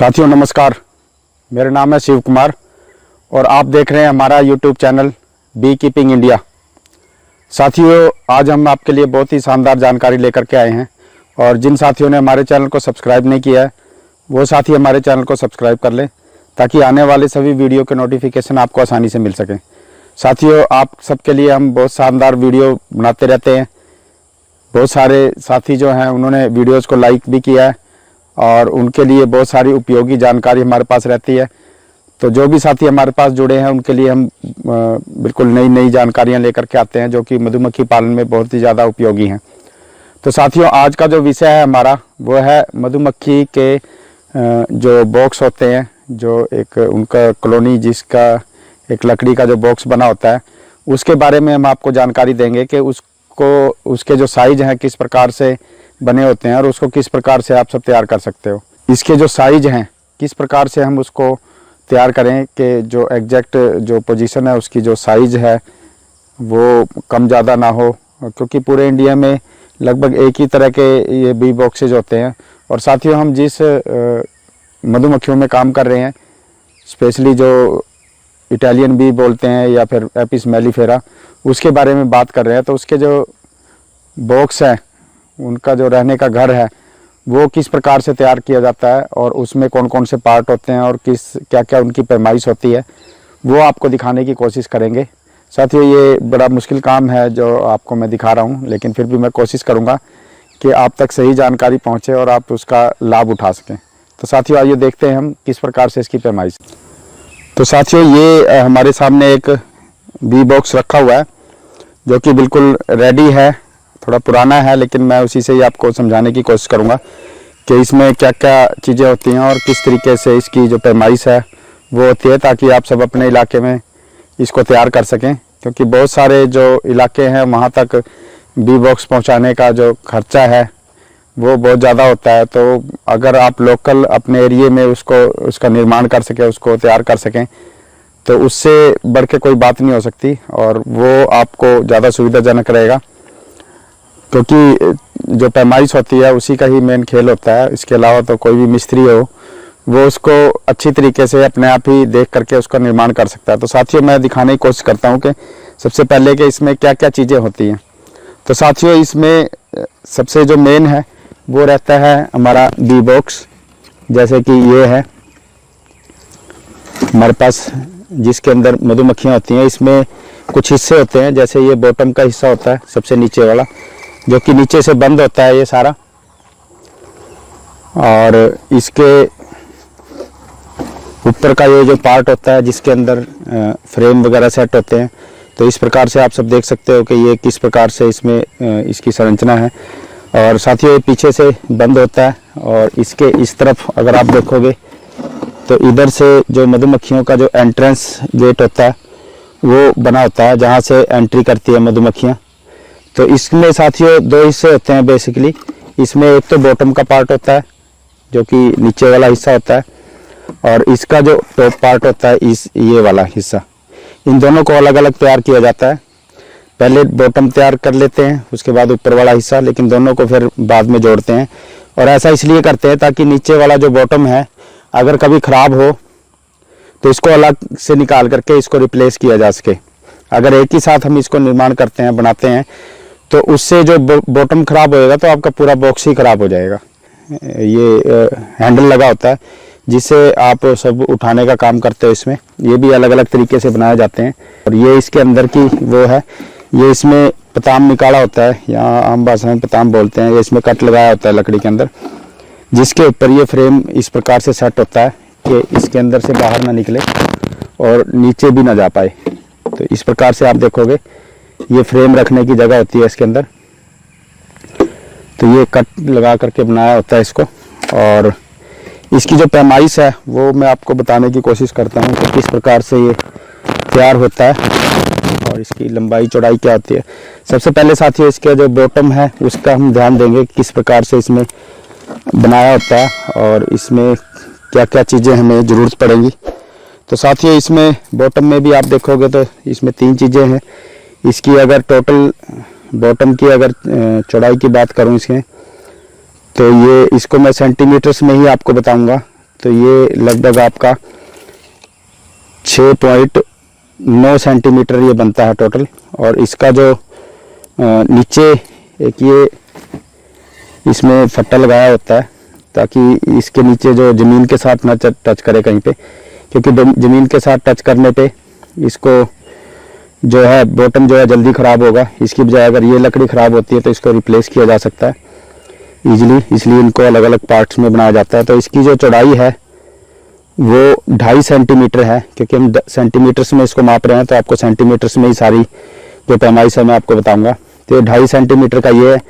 साथियों नमस्कार, मेरा नाम है शिव कुमार और आप देख रहे हैं हमारा YouTube channel be keeping India. साथियों, आज हम आपके लिए बहुत ही शानदार जानकारी लेकर के आए हैं और जिन साथियों ने हमारे चैनल को सब्सक्राइब नहीं किया है वो साथी हमारे चैनल को सब्सक्राइब कर लें ताकि आने वाले सभी वीडियो के नोटिफिकेशन आपको आसानी से मिल सकें। साथियों, आप सबके लिए हम बहुत शानदार वीडियो बनाते रहते हैं। बहुत सारे साथी जो हैं उन्होंने वीडियोज़ को लाइक भी किया है और उनके लिए बहुत सारी उपयोगी जानकारी हमारे पास रहती है। तो जो भी साथी हमारे पास जुड़े हैं उनके लिए हम बिल्कुल नई नई जानकारियां लेकर के आते हैं जो कि मधुमक्खी पालन में बहुत ही ज़्यादा उपयोगी हैं। तो साथियों, आज का जो विषय है हमारा वो है मधुमक्खी के जो बॉक्स होते हैं, जो एक उनका कॉलोनी जिसका एक लकड़ी का जो बॉक्स बना होता है उसके बारे में हम आपको जानकारी देंगे कि उसके जो साइज हैं किस प्रकार से बने होते हैं और उसको किस प्रकार से आप सब तैयार कर सकते हो। इसके जो साइज हैं किस प्रकार से हम उसको तैयार करें कि जो एग्जैक्ट जो पोजीशन है उसकी जो साइज है वो कम ज़्यादा ना हो, क्योंकि पूरे इंडिया में लगभग एक ही तरह के ये बी बॉक्सेज होते हैं। और साथियों, हम जिस मधुमक्खियों में काम कर रहे हैं, स्पेशली जो इटालियन बी बोलते हैं या फिर एपिस मेलिफेरा, उसके बारे में बात कर रहे हैं। तो उसके जो बॉक्स है, उनका जो रहने का घर है, वो किस प्रकार से तैयार किया जाता है और उसमें कौन कौन से पार्ट होते हैं और क्या क्या उनकी पैमाइश होती है, वो आपको दिखाने की कोशिश करेंगे। साथियों, ये बड़ा मुश्किल काम है जो आपको मैं दिखा रहा हूँ, लेकिन फिर भी मैं कोशिश करूँगा कि आप तक सही जानकारी पहुँचे और आप उसका लाभ उठा सकें। तो साथियों, आइए देखते हैं हम किस प्रकार से इसकी पैमाइश। तो साथियों, ये हमारे सामने एक बी बॉक्स रखा हुआ है जो कि बिल्कुल रेडी है। थोड़ा पुराना है लेकिन मैं उसी से ही आपको समझाने की कोशिश करूंगा कि इसमें क्या क्या चीज़ें होती हैं और किस तरीके से इसकी जो पैमाइश है वो होती है, ताकि आप सब अपने इलाके में इसको तैयार कर सकें। क्योंकि बहुत सारे जो इलाके हैं वहाँ तक बी बॉक्स पहुँचाने का जो खर्चा है वो बहुत ज़्यादा होता है। तो अगर आप लोकल अपने एरिए में उसका निर्माण कर सकें, उसको तैयार कर सकें, तो उससे बढ़ के कोई बात नहीं हो सकती और वो आपको ज़्यादा सुविधाजनक रहेगा। क्योंकि जो पैमाइश होती है उसी का ही मेन खेल होता है। इसके अलावा तो कोई भी मिस्त्री हो वो उसको अच्छी तरीके से अपने आप ही देख करके उसका निर्माण कर सकता है। तो साथियों, मैं दिखाने की कोशिश करता हूँ कि सबसे पहले कि इसमें क्या क्या चीज़ें होती हैं। तो साथियों, इसमें सबसे जो मेन है वो रहता है हमारा बी बॉक्स, जैसे कि ये है हमारे पास, जिसके अंदर मधुमक्खियाँ होती हैं। इसमें कुछ हिस्से होते हैं, जैसे ये बॉटम का हिस्सा होता है सबसे नीचे वाला, जो कि नीचे से बंद होता है ये सारा, और इसके ऊपर का ये जो पार्ट होता है जिसके अंदर फ्रेम वगैरह सेट होते हैं। तो इस प्रकार से आप सब देख सकते हो कि ये किस प्रकार से इसमें इसकी संरचना है। और साथियों, ये पीछे से बंद होता है और इसके इस तरफ अगर आप देखोगे तो इधर से जो मधुमक्खियों का जो एंट्रेंस गेट होता है वो बना होता है, जहाँ से एंट्री करती है मधुमक्खियाँ। तो इसमें साथियों दो हिस्से होते हैं बेसिकली। इसमें एक तो बॉटम का पार्ट होता है जो कि नीचे वाला हिस्सा होता है, और इसका जो टॉप पार्ट होता है ये वाला हिस्सा। इन दोनों को अलग अलग तैयार किया जाता है। पहले बॉटम तैयार कर लेते हैं, उसके बाद ऊपर वाला हिस्सा, लेकिन दोनों को फिर बाद में जोड़ते हैं। और ऐसा इसलिए करते हैं ताकि नीचे वाला जो बॉटम है अगर कभी ख़राब हो तो इसको अलग से निकाल करके इसको रिप्लेस किया जा सके। अगर एक ही साथ हम इसको निर्माण करते हैं, बनाते हैं, तो उससे जो बॉटम ख़राब होएगा तो आपका पूरा बॉक्स ही ख़राब हो जाएगा। ये हैंडल लगा होता है जिससे आप सब उठाने का काम करते हो। इसमें ये भी अलग अलग तरीके से बनाए जाते हैं। और ये इसके अंदर की वो है, ये इसमें पताम निकाला होता है, यहाँ आम भाषा में पताम बोलते हैं। ये इसमें कट लगाया होता है लकड़ी के अंदर, जिसके ऊपर ये फ्रेम इस प्रकार से सेट होता है कि इसके अंदर से बाहर ना निकले और नीचे भी ना जा पाए। तो इस प्रकार से आप देखोगे ये फ्रेम रखने की जगह होती है इसके अंदर। तो ये कट लगा करके बनाया होता है इसको। और इसकी जो पैमाइश है वो मैं आपको बताने की कोशिश करता हूँ कि किस प्रकार से ये तैयार होता है और इसकी लंबाई चौड़ाई क्या होती है। सबसे पहले साथियों, इसका जो बॉटम है उसका हम ध्यान देंगे किस प्रकार से इसमें बनाया होता है और इसमें क्या क्या चीज़ें हमें ज़रूरत पड़ेंगी। तो साथियों, इसमें बॉटम में भी आप देखोगे तो इसमें 3 चीज़ें हैं। इसकी अगर टोटल बॉटम की अगर चौड़ाई की बात करूं इसके, तो ये इसको मैं सेंटीमीटर्स में ही आपको बताऊंगा। तो ये लगभग आपका 6.9 सेंटीमीटर ये बनता है टोटल। और इसका जो नीचे एक ये इसमें फट्टा लगाया होता है ताकि इसके नीचे जो ज़मीन के साथ ना टच करे कहीं पे, क्योंकि ज़मीन के साथ टच करने पे इसको जो है बॉटम जो है जल्दी ख़राब होगा। इसकी बजाय अगर ये लकड़ी ख़राब होती है तो इसको रिप्लेस किया जा सकता है ईजिली, इसलिए इनको अलग अलग पार्ट्स में बनाया जाता है। तो इसकी जो चौड़ाई है वो 2.5 सेंटीमीटर है, क्योंकि हम सेंटीमीटर्स में इसको माप रहे हैं तो आपको सेंटीमीटर्स में ही सारी जो पैमाइश है मैं आपको बताऊंगा। तो 2.5 सेंटीमीटर का ये है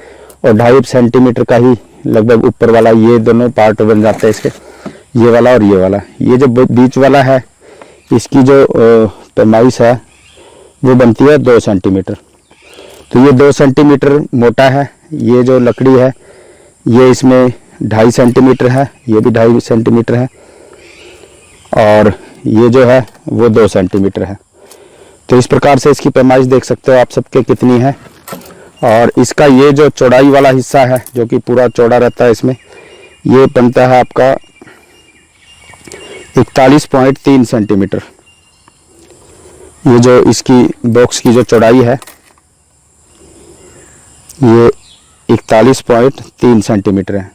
और 2.5 सेंटीमीटर का ही लगभग ऊपर वाला, ये दोनों पार्ट बन जाते हैं इसके, ये वाला और ये वाला। ये जो बीच वाला है इसकी जो पैमाइश है वो बनती है 2 सेंटीमीटर। तो ये 2 सेंटीमीटर मोटा है। ये जो लकड़ी है ये इसमें 2.5 सेंटीमीटर है, ये भी 2.5 सेंटीमीटर है, और ये जो है वो 2 सेंटीमीटर है। तो इस प्रकार से इसकी पैमाइश देख सकते हो आप सबके कितनी है। और इसका ये जो चौड़ाई वाला हिस्सा है जो कि पूरा चौड़ा रहता है, इसमें ये बनता है आपका 41.3 सेंटीमीटर। ये जो इसकी बॉक्स की जो चौड़ाई है ये 41.3 सेंटीमीटर है।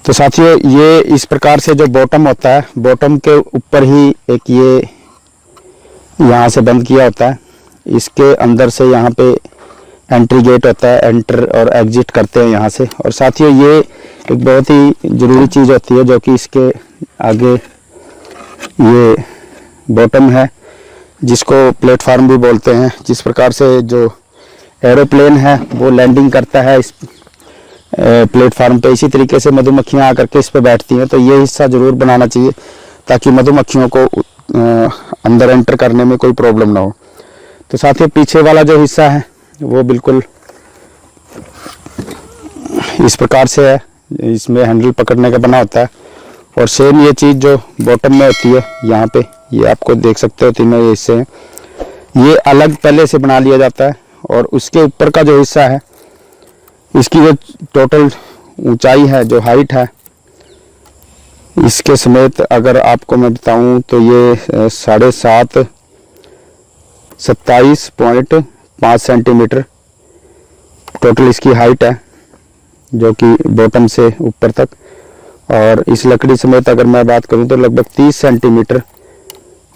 तो साथियों ये इस प्रकार से जो बॉटम होता है, बॉटम के ऊपर ही एक ये यहाँ से बंद किया होता है, इसके अंदर से यहाँ पे एंट्री गेट होता है, एंटर और एग्जिट करते हैं यहाँ से। और साथियों ये एक बहुत ही ज़रूरी चीज़ होती है जो कि इसके आगे ये बॉटम है जिसको प्लेटफार्म भी बोलते हैं। जिस प्रकार से जो एरोप्लेन है वो लैंडिंग करता है इस प्लेटफार्म पे, इसी तरीके से मधुमक्खियाँ आकर के इस पे बैठती हैं। तो ये हिस्सा ज़रूर बनाना चाहिए ताकि मधुमक्खियों को अंदर एंटर करने में कोई प्रॉब्लम ना हो। तो साथियों पीछे वाला जो हिस्सा है वो बिल्कुल इस प्रकार से है, इसमें हैंडल पकड़ने का बना होता है। और सेम ये चीज़ जो बॉटम में होती है यहाँ पे, ये आपको देख सकते हो तीनों ये हिस्से हैं, ये अलग पहले से बना लिया जाता है। और उसके ऊपर का जो हिस्सा है इसकी जो टोटल ऊंचाई है, जो हाइट है, इसके समेत अगर आपको मैं बताऊं तो ये 7.5 27.5 सेंटीमीटर टोटल इसकी हाइट है, जो कि बॉटम से ऊपर तक। और इस लकड़ी समेत अगर मैं बात करूं तो लगभग 30 सेंटीमीटर,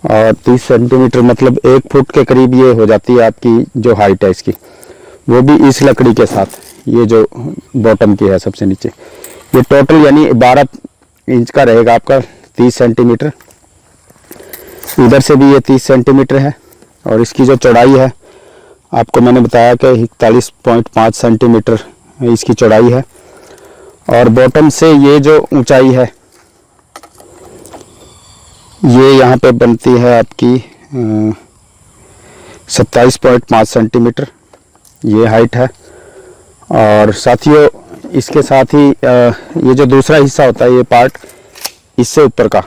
और 30 सेंटीमीटर मतलब 1 फुट के करीब ये हो जाती है आपकी जो हाइट है इसकी, वो भी इस लकड़ी के साथ। ये जो बॉटम की है सबसे नीचे, ये टोटल यानी 12 इंच का रहेगा आपका 30 सेंटीमीटर। इधर से भी ये 30 सेंटीमीटर है। और इसकी जो चौड़ाई है आपको मैंने बताया कि 41.5 सेंटीमीटर इसकी चौड़ाई है। और बॉटम से ये जो ऊंचाई है ये यहाँ पे बनती है आपकी 27.5 सेंटीमीटर ये हाइट है। और साथियों इसके साथ ही ये जो दूसरा हिस्सा होता है, ये पार्ट इससे ऊपर का,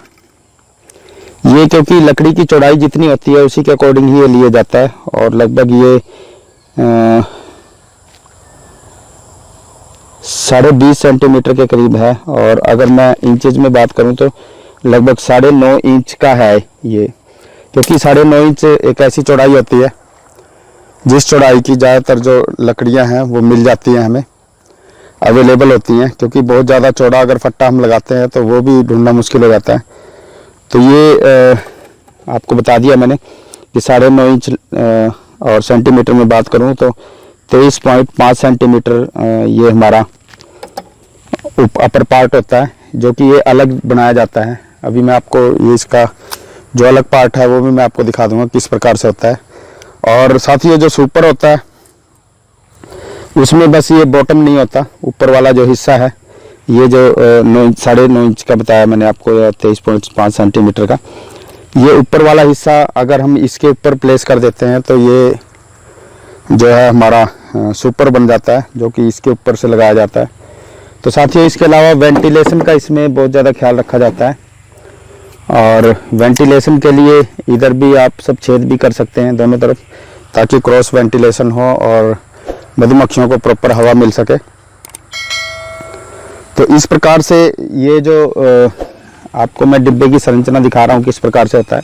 ये क्योंकि लकड़ी की चौड़ाई जितनी होती है उसी के अकॉर्डिंग ही ये लिया जाता है। और लगभग ये 20.5 सेंटीमीटर के करीब है। और अगर मैं इंचेज में बात करूं तो लगभग 9.5 इंच का है ये, क्योंकि 9.5 इंच एक ऐसी चौड़ाई होती है जिस चौड़ाई की ज़्यादातर जो लकड़ियां हैं वो मिल जाती हैं, हमें अवेलेबल होती हैं। क्योंकि बहुत ज़्यादा चौड़ा अगर फट्टा हम लगाते हैं तो वो भी ढूंढना मुश्किल हो जाता है। तो ये आपको बता दिया मैंने कि 9.5 इंच। और सेंटीमीटर में बात करूं तो 23.5 सेंटीमीटर ये हमारा अपर पार्ट होता है, जो कि ये अलग बनाया जाता है। अभी मैं आपको ये इसका जो अलग पार्ट है वो भी मैं आपको दिखा दूंगा किस प्रकार से होता है। और साथ ही ये जो सुपर होता है उसमें बस ये बॉटम नहीं होता, ऊपर वाला जो हिस्सा है ये जो 9.5 इंच का बताया मैंने आपको, 23.5 सेंटीमीटर का, ये ऊपर वाला हिस्सा अगर हम इसके ऊपर प्लेस कर देते हैं तो ये जो है हमारा सुपर बन जाता है, जो कि इसके ऊपर से लगाया जाता है। तो साथियों इसके अलावा वेंटिलेशन का इसमें बहुत ज़्यादा ख्याल रखा जाता है। और वेंटिलेशन के लिए इधर भी आप सब छेद भी कर सकते हैं दोनों तरफ, ताकि क्रॉस वेंटिलेशन हो और मधुमक्खियों को प्रॉपर हवा मिल सके। तो इस प्रकार से ये जो आपको मैं डिब्बे की संरचना दिखा रहा हूँ किस प्रकार से होता है।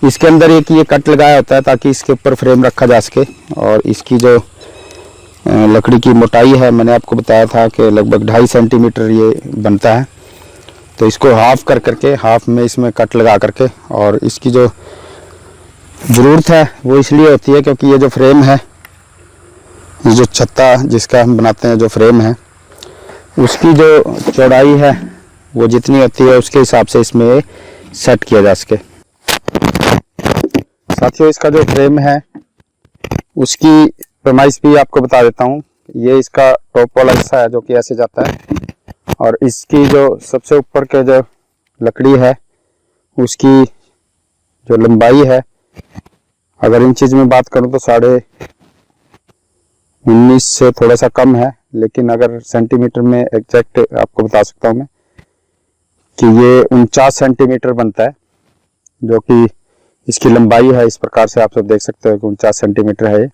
इसके अंदर एक ये कट लगाया होता है ताकि इसके ऊपर फ्रेम रखा जा सके। और इसकी जो लकड़ी की मोटाई है, मैंने आपको बताया था कि लगभग 2.5 सेंटीमीटर ये बनता है। तो इसको हाफ कर करके, हाफ में इसमें कट लगा करके, और इसकी जो ज़रूरत है वो इसलिए होती है क्योंकि ये जो फ्रेम है, ये जो छत्ता जिसका हम बनाते हैं, जो फ्रेम है, उसकी जो चौड़ाई है वो जितनी होती है उसके हिसाब से इसमें सेट किया जा सके। साथियों, इसका जो फ्रेम है उसकी पैमाइश भी आपको बता देता हूँ। ये इसका टॉप वाला हिस्सा है जो कि ऐसे जाता है, और इसकी जो सबसे ऊपर के जो लकड़ी है उसकी जो लंबाई है, अगर इंचेज में बात करूँ तो 19.5 से थोड़ा सा कम है, लेकिन अगर सेंटीमीटर में एग्जैक्ट आपको बता सकता हूँ मैं कि ये 49 सेंटीमीटर बनता है, जो कि इसकी लंबाई है। इस प्रकार से आप सब देख सकते हो कि 49 सेंटीमीटर है ये।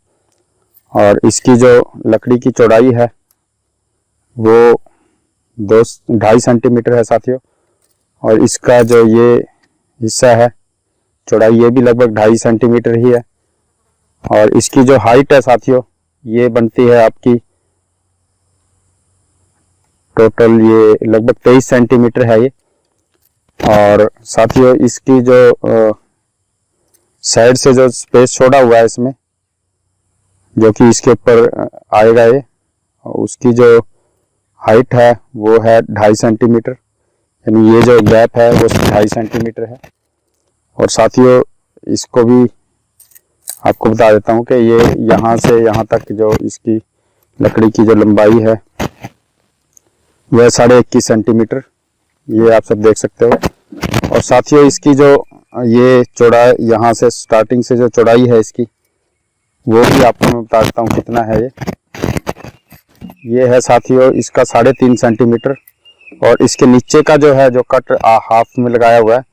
और इसकी जो लकड़ी की चौड़ाई है वो 2.5 सेंटीमीटर है साथियों। और इसका जो ये हिस्सा है, चौड़ाई, ये भी लगभग 2.5 सेंटीमीटर ही है। और इसकी जो हाइट है साथियों, ये बनती है आपकी टोटल, ये लगभग 23 सेंटीमीटर है ये। और साथियों, इसकी जो साइड से जो स्पेस छोड़ा हुआ है इसमें, जो कि इसके ऊपर आएगा ये, उसकी जो हाइट है वो है 2.5 सेंटीमीटर, यानी ये जो गैप है वो 2.5 सेंटीमीटर है। और साथियों, इसको भी आपको बता देता हूँ कि ये यहाँ से यहाँ तक जो इसकी लकड़ी की जो लंबाई है वह 21.5 सेंटीमीटर, ये आप सब देख सकते हो। और साथियों, इसकी जो ये चौड़ाई, यहाँ से स्टार्टिंग से जो चौड़ाई है इसकी, वो भी आपको मैं बता देता हूँ कितना है ये है साथियों इसका 3.5 सेंटीमीटर। और इसके नीचे का जो है, जो कट हाफ में लगाया हुआ है,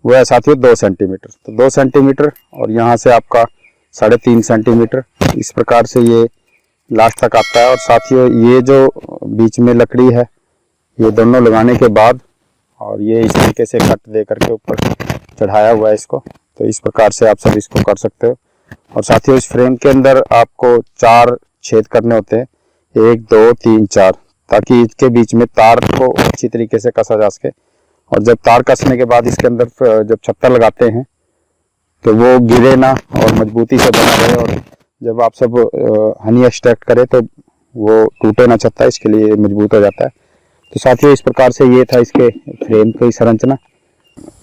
वो है साथियों 2 सेंटीमीटर। तो 2 सेंटीमीटर और यहाँ से आपका 3.5 सेंटीमीटर, इस प्रकार से ये लास्ट तक आता है। और साथियों, ये जो बीच में लकड़ी है, ये दोनों लगाने के बाद, और ये इस तरीके से कट दे करके ऊपर चढ़ाया हुआ है इसको, तो इस प्रकार से आप सब इसको कर सकते हो। और साथियों, इस फ्रेम के अंदर आपको 4 छेद करने होते हैं, 1 2 3 4, ताकि इसके बीच में तार को अच्छी तरीके से कसा जा सके। और जब तार कसने के बाद इसके अंदर जब छत्ता लगाते हैं तो वो गिरे ना और मजबूती से बना रहे, और जब आप सब हनी एक्सट्रैक्ट करें तो वो टूटे ना छत्ता, इसके लिए मजबूत हो जाता है। तो साथियों, इस प्रकार से ये था इसके फ्रेम की संरचना।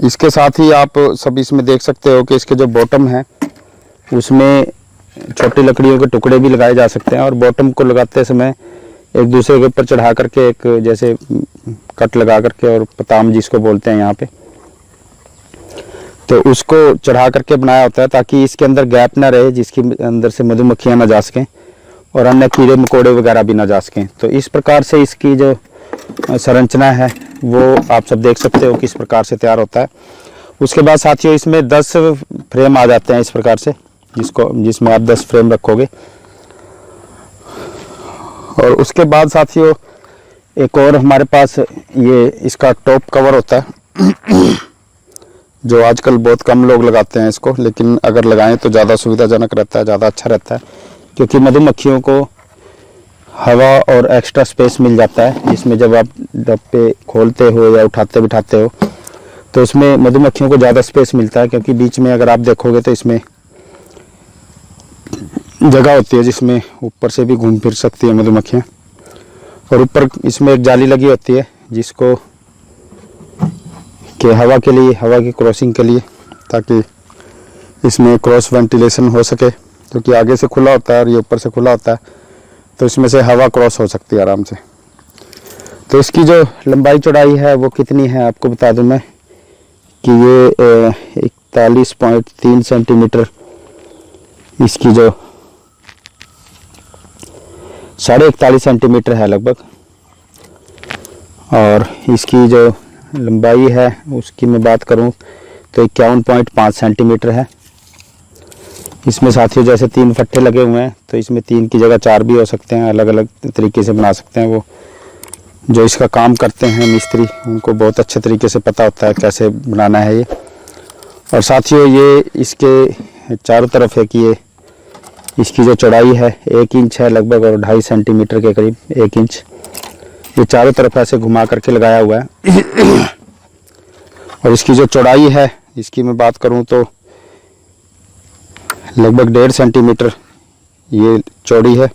इसके साथ ही आप सब इसमें देख सकते हो कि इसके जो बॉटम है उसमें छोटी लकड़ियों के टुकड़े भी लगाए जा सकते हैं। और बॉटम को लगाते समय एक दूसरे के ऊपर चढ़ा करके एक जैसे कट लगा करके, और पताम जिसको बोलते हैं यहाँ पे, तो उसको चढ़ा करके बनाया होता है ताकि इसके अंदर गैप ना रहे, जिसके अंदर से मधुमक्खियाँ ना जा सकें और अन्य कीड़े मकोड़े वगैरह भी ना जा सकें। तो इस प्रकार से इसकी जो संरचना है वो आप सब देख सकते हो किस प्रकार से तैयार होता है। उसके बाद साथियों, इसमें 10 फ्रेम आ जाते हैं इस प्रकार से, जिसमें आप 10 फ्रेम रखोगे। और उसके बाद साथियों, एक और हमारे पास ये इसका टॉप कवर होता है जो आजकल बहुत कम लोग लगाते हैं इसको, लेकिन अगर लगाएं तो ज़्यादा सुविधाजनक रहता है, ज़्यादा अच्छा रहता है, क्योंकि मधुमक्खियों को हवा और एक्स्ट्रा स्पेस मिल जाता है, जिसमें जब आप डब्बे खोलते हो या उठाते बिठाते हो तो उसमें मधुमक्खियों को ज़्यादा स्पेस मिलता है। क्योंकि बीच में अगर आप देखोगे तो इसमें जगह होती है जिसमें ऊपर से भी घूम फिर सकती है मधुमक्खियाँ। और ऊपर इसमें एक जाली लगी होती है जिसको कि हवा के लिए, हवा की क्रॉसिंग के लिए, ताकि इसमें क्रॉस वेंटिलेशन हो सके, क्योंकि आगे से खुला होता है और ये ऊपर से खुला होता है, तो इसमें से हवा क्रॉस हो सकती है आराम से। तो इसकी जो लंबाई चौड़ाई है वो कितनी है आपको बता दूं मैं कि ये 41.3 सेंटीमीटर, इसकी जो 41.5 सेंटीमीटर है लगभग। और इसकी जो लंबाई है उसकी मैं बात करूं तो 51.5 सेंटीमीटर है। इसमें साथियों जैसे 3 फट्टे लगे हुए हैं, तो इसमें 3 की जगह 4 भी हो सकते हैं, अलग अलग तरीके से बना सकते हैं वो जो इसका काम करते हैं मिस्त्री, उनको बहुत अच्छे तरीके से पता होता है कैसे बनाना है ये। और साथियों ये इसके चारों तरफ है कि ये इसकी जो चौड़ाई है 1 इंच है लगभग, और 2.5 सेंटीमीटर के करीब 1 इंच ये चारों तरफ ऐसे घुमा करके लगाया हुआ है। और इसकी जो चौड़ाई है, इसकी मैं बात करूं तो लगभग 1.5 सेंटीमीटर ये चौड़ी है,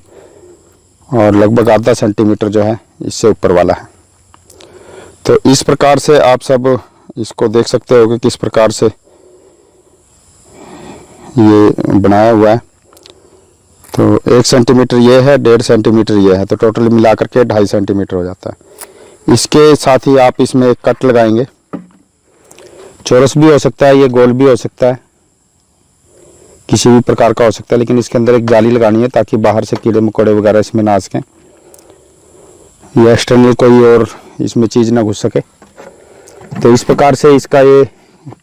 और लगभग आधा सेंटीमीटर जो है इससे ऊपर वाला है। तो इस प्रकार से आप सब इसको देख सकते हो कि किस प्रकार से ये बनाया हुआ है। तो 1 सेंटीमीटर ये है, 1.5 सेंटीमीटर ये है, तो टोटल मिला करके 2.5 सेंटीमीटर हो जाता है। इसके साथ ही आप इसमें एक कट लगाएंगे, चौरस भी हो सकता है, ये गोल भी हो सकता है, किसी भी प्रकार का हो सकता है, लेकिन इसके अंदर एक जाली लगानी है ताकि बाहर से कीड़े मकोड़े वगैरह इसमें ना आ सकें, या एक्सटर्नल कोई और इसमें चीज़ ना घुस सके। तो इस प्रकार से इसका ये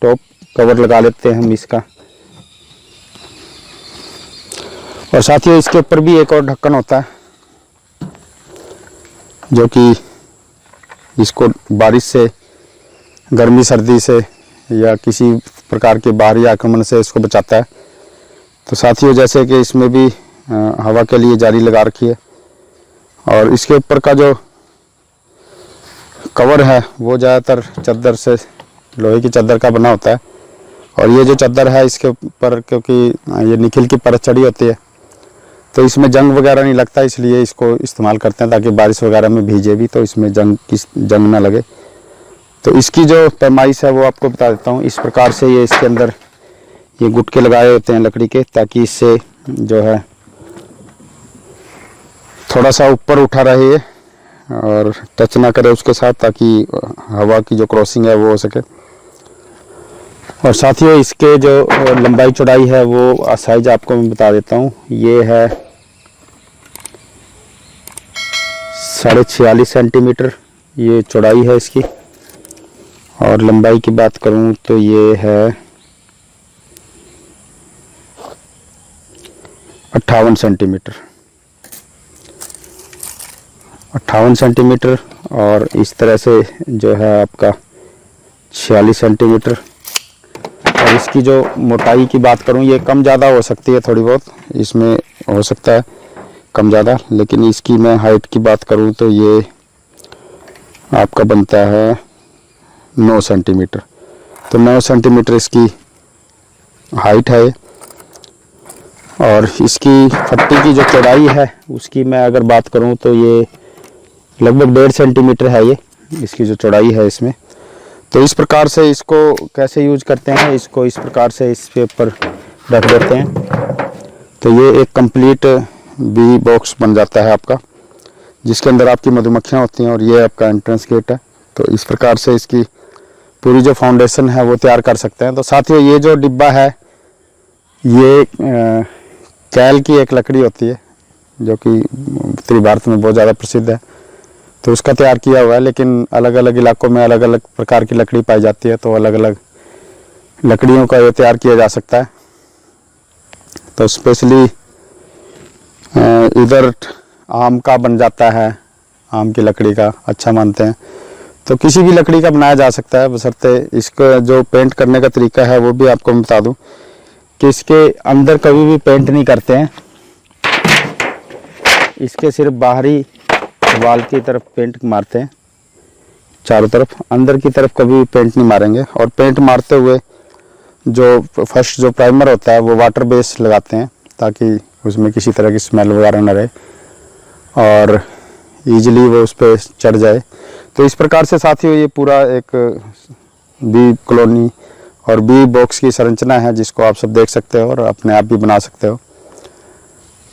टॉप कवर लगा लेते हैं हम इसका। और साथ ही इसके ऊपर भी एक और ढक्कन होता है जो कि इसको बारिश से, गर्मी सर्दी से या किसी प्रकार के बाहरी आक्रमण से इसको बचाता है। तो साथियों जैसे कि इसमें भी हवा के लिए जाली लगा रखी है, और इसके ऊपर का जो कवर है वो ज़्यादातर चादर से, लोहे की चादर का बना होता है। और ये जो चादर है इसके ऊपर क्योंकि ये निकिल की परत चढ़ी होती है तो इसमें जंग वगैरह नहीं लगता, इसलिए इसको इस्तेमाल करते हैं ताकि बारिश वगैरह में भीजे भी तो इसमें जंग ना लगे। तो इसकी जो पैमाइश है वो आपको बता देता हूँ। इस प्रकार से ये इसके अंदर ये गुटके लगाए होते हैं लकड़ी के, ताकि इससे जो है थोड़ा सा ऊपर उठा रहे और टच ना करे उसके साथ, ताकि हवा की जो क्रॉसिंग है वो हो सके। और साथियों इसके जो लंबाई चौड़ाई है वो साइज आपको मैं बता देता हूँ। ये है 46.5 सेंटीमीटर ये चौड़ाई है इसकी, और लंबाई की बात करूँ तो ये है 58 सेंटीमीटर 58 सेंटीमीटर। और इस तरह से जो है आपका 46 सेंटीमीटर। और इसकी जो मोटाई की बात करूं, ये कम ज़्यादा हो सकती है, थोड़ी बहुत इसमें हो सकता है कम ज़्यादा, लेकिन इसकी मैं हाइट की बात करूं तो ये आपका बनता है 9 सेंटीमीटर। तो 9 सेंटीमीटर इसकी हाइट है। और इसकी फट्टी की जो चौड़ाई है उसकी मैं अगर बात करूं तो ये लगभग 1.5 सेंटीमीटर है, ये इसकी जो चौड़ाई है इसमें। तो इस प्रकार से इसको कैसे यूज करते हैं, इसको इस प्रकार से इसके ऊपर रख देते हैं तो ये एक कंप्लीट बी बॉक्स बन जाता है आपका, जिसके अंदर आपकी मधुमक्खियाँ होती हैं, और ये आपका एंट्रेंस गेट है। तो इस प्रकार से इसकी पूरी जो फाउंडेशन है वो तैयार कर सकते हैं। तो साथियों ये जो डिब्बा है ये कैल की एक लकड़ी होती है जो कि उत्तरी भारत में बहुत ज़्यादा प्रसिद्ध है, तो उसका तैयार किया हुआ है। लेकिन अलग अलग इलाकों में अलग अलग प्रकार की लकड़ी पाई जाती है, तो अलग अलग लकड़ियों का ये तैयार किया जा सकता है। तो स्पेशली इधर आम का बन जाता है, आम की लकड़ी का अच्छा मानते हैं, तो किसी भी लकड़ी का बनाया जा सकता है, बशर्ते इसका जो पेंट करने का तरीका है वो भी आपको मैं बता दूं कि इसके अंदर कभी भी पेंट नहीं करते हैं, इसके सिर्फ बाहरी वाल की तरफ पेंट मारते हैं, चारों तरफ, अंदर की तरफ कभी पेंट नहीं मारेंगे। और पेंट मारते हुए जो फर्स्ट जो प्राइमर होता है वो वाटर बेस लगाते हैं ताकि उसमें किसी तरह की स्मेल वगैरह न रहे और ईजिली वो उस पर चढ़ जाए। तो इस प्रकार से साथियों ये पूरा एक बी कॉलोनी और बी बॉक्स की संरचना है जिसको आप सब देख सकते हो और अपने आप भी बना सकते हो।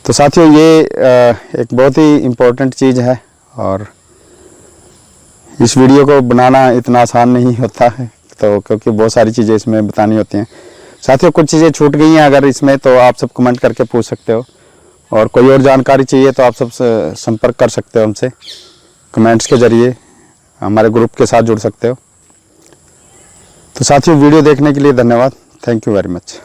तो साथियों ये एक बहुत ही इम्पोर्टेंट चीज़ है और इस वीडियो को बनाना इतना आसान नहीं होता है, तो क्योंकि बहुत सारी चीज़ें इसमें बतानी होती हैं। साथियों कुछ चीज़ें छूट गई हैं अगर इसमें, तो आप सब कमेंट करके पूछ सकते हो, और कोई और जानकारी चाहिए तो आप सब संपर्क कर सकते हो हमसे, कमेंट्स के ज़रिए हमारे ग्रुप के साथ जुड़ सकते हो। तो साथियों वीडियो देखने के लिए धन्यवाद। Thank you very much.